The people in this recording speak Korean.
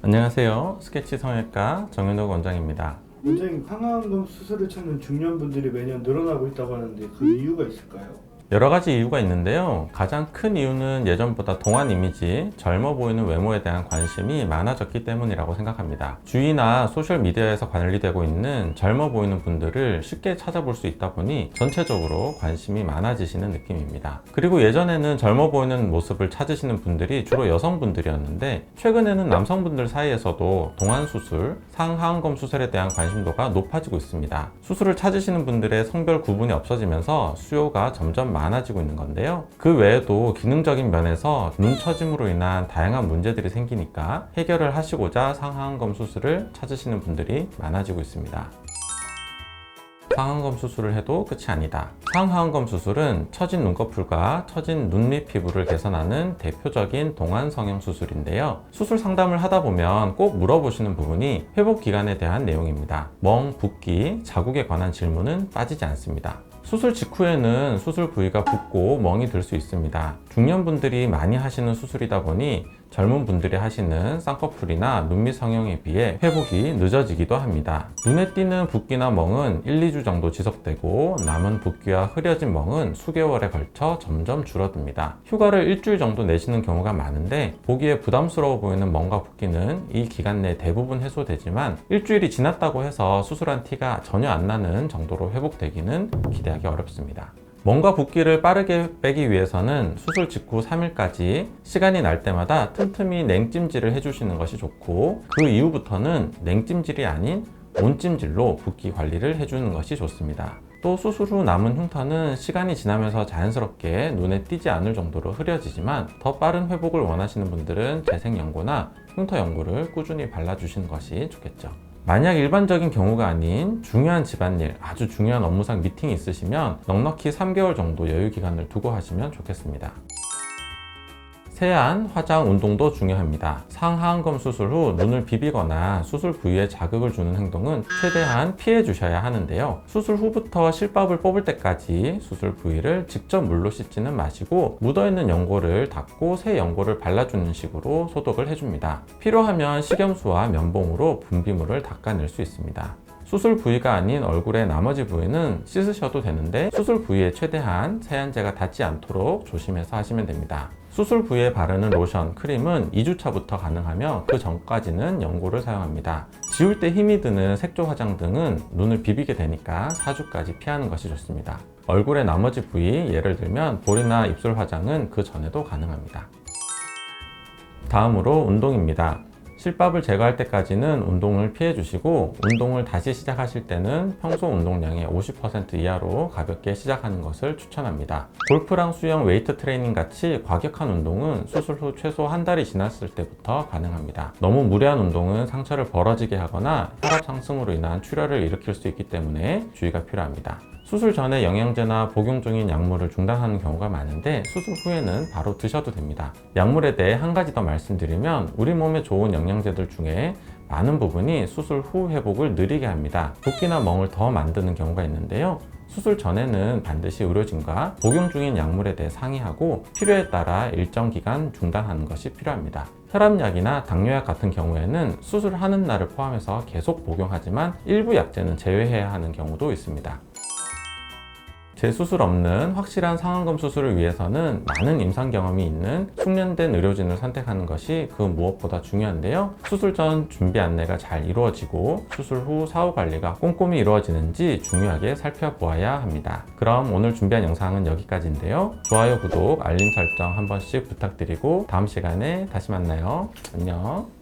안녕하세요. 스케치 성형외과 정현욱 원장입니다. 원장님, 항암금 수술을 찾는 중년분들이 매년 늘어나고 있다고 하는데 그 이유가 있을까요? 여러 가지 이유가 있는데요. 가장 큰 이유는 예전보다 동안 이미지, 젊어 보이는 외모에 대한 관심이 많아졌기 때문이라고 생각합니다. 주위나 소셜미디어에서 관리되고 있는 젊어 보이는 분들을 쉽게 찾아볼 수 있다 보니 전체적으로 관심이 많아지시는 느낌입니다. 그리고 예전에는 젊어 보이는 모습을 찾으시는 분들이 주로 여성분들이었는데 최근에는 남성분들 사이에서도 동안수술, 상하안검 수술에 대한 관심도가 높아지고 있습니다. 수술을 찾으시는 분들의 성별 구분이 없어지면서 수요가 점점 많아지고 있는 건데요. 그 외에도 기능적인 면에서 눈 처짐으로 인한 다양한 문제들이 생기니까 해결을 하시고자 상하안검 수술을 찾으시는 분들이 많아지고 있습니다. 상하안검 수술을 해도 끝이 아니다. 상하안검 수술은 처진 눈꺼풀과 처진 눈 밑 피부를 개선하는 대표적인 동안 성형 수술인데요. 수술 상담을 하다 보면 꼭 물어보시는 부분이 회복 기간에 대한 내용입니다. 멍, 붓기, 자국에 관한 질문은 빠지지 않습니다. 수술 직후에는 수술 부위가 붓고 멍이 들 수 있습니다. 중년분들이 많이 하시는 수술이다 보니 젊은 분들이 하시는 쌍꺼풀이나 눈밑 성형에 비해 회복이 늦어지기도 합니다. 눈에 띄는 붓기나 멍은 1, 2주 정도 지속되고 남은 붓기와 흐려진 멍은 수개월에 걸쳐 점점 줄어듭니다. 휴가를 일주일 정도 내시는 경우가 많은데 보기에 부담스러워 보이는 멍과 붓기는 이 기간 내 대부분 해소되지만 일주일이 지났다고 해서 수술한 티가 전혀 안 나는 정도로 회복되기는 기대하기 어렵습니다. 멍과 붓기를 빠르게 빼기 위해서는 수술 직후 3일까지 시간이 날 때마다 틈틈이 냉찜질을 해주시는 것이 좋고 그 이후부터는 냉찜질이 아닌 온찜질로 붓기 관리를 해주는 것이 좋습니다. 또 수술 후 남은 흉터는 시간이 지나면서 자연스럽게 눈에 띄지 않을 정도로 흐려지지만 더 빠른 회복을 원하시는 분들은 재생연고나 흉터 연고를 꾸준히 발라주시는 것이 좋겠죠. 만약 일반적인 경우가 아닌 중요한 집안일, 아주 중요한 업무상 미팅이 있으시면 넉넉히 3개월 정도 여유 기간을 두고 하시면 좋겠습니다. 세안, 화장, 운동도 중요합니다. 상하안검 수술 후 눈을 비비거나 수술 부위에 자극을 주는 행동은 최대한 피해 주셔야 하는데요. 수술 후부터 실밥을 뽑을 때까지 수술 부위를 직접 물로 씻지는 마시고 묻어있는 연고를 닦고 새 연고를 발라주는 식으로 소독을 해줍니다. 필요하면 식염수와 면봉으로 분비물을 닦아낼 수 있습니다. 수술 부위가 아닌 얼굴의 나머지 부위는 씻으셔도 되는데 수술 부위에 최대한 세안제가 닿지 않도록 조심해서 하시면 됩니다. 수술 부위에 바르는 로션, 크림은 2주차부터 가능하며 그 전까지는 연고를 사용합니다. 지울 때 힘이 드는 색조 화장 등은 눈을 비비게 되니까 4주까지 피하는 것이 좋습니다. 얼굴의 나머지 부위, 예를 들면 볼이나 입술 화장은 그 전에도 가능합니다. 다음으로 운동입니다. 실밥을 제거할 때까지는 운동을 피해 주시고 운동을 다시 시작하실 때는 평소 운동량의 50% 이하로 가볍게 시작하는 것을 추천합니다. 골프랑 수영, 웨이트 트레이닝 같이 과격한 운동은 수술 후 최소 한 달이 지났을 때부터 가능합니다. 너무 무리한 운동은 상처를 벌어지게 하거나 혈압 상승으로 인한 출혈을 일으킬 수 있기 때문에 주의가 필요합니다. 수술 전에 영양제나 복용 중인 약물을 중단하는 경우가 많은데 수술 후에는 바로 드셔도 됩니다. 약물에 대해 한 가지 더 말씀드리면 우리 몸에 좋은 영양제들 중에 많은 부분이 수술 후 회복을 느리게 합니다. 붓기나 멍을 더 만드는 경우가 있는데요. 수술 전에는 반드시 의료진과 복용 중인 약물에 대해 상의하고 필요에 따라 일정 기간 중단하는 것이 필요합니다. 혈압약이나 당뇨약 같은 경우에는 수술하는 날을 포함해서 계속 복용하지만 일부 약제는 제외해야 하는 경우도 있습니다. 재수술 없는 확실한 상하안검 수술을 위해서는 많은 임상 경험이 있는 숙련된 의료진을 선택하는 것이 그 무엇보다 중요한데요. 수술 전 준비 안내가 잘 이루어지고 수술 후 사후 관리가 꼼꼼히 이루어지는지 중요하게 살펴보아야 합니다. 그럼 오늘 준비한 영상은 여기까지인데요. 좋아요, 구독, 알림 설정 한 번씩 부탁드리고 다음 시간에 다시 만나요. 안녕.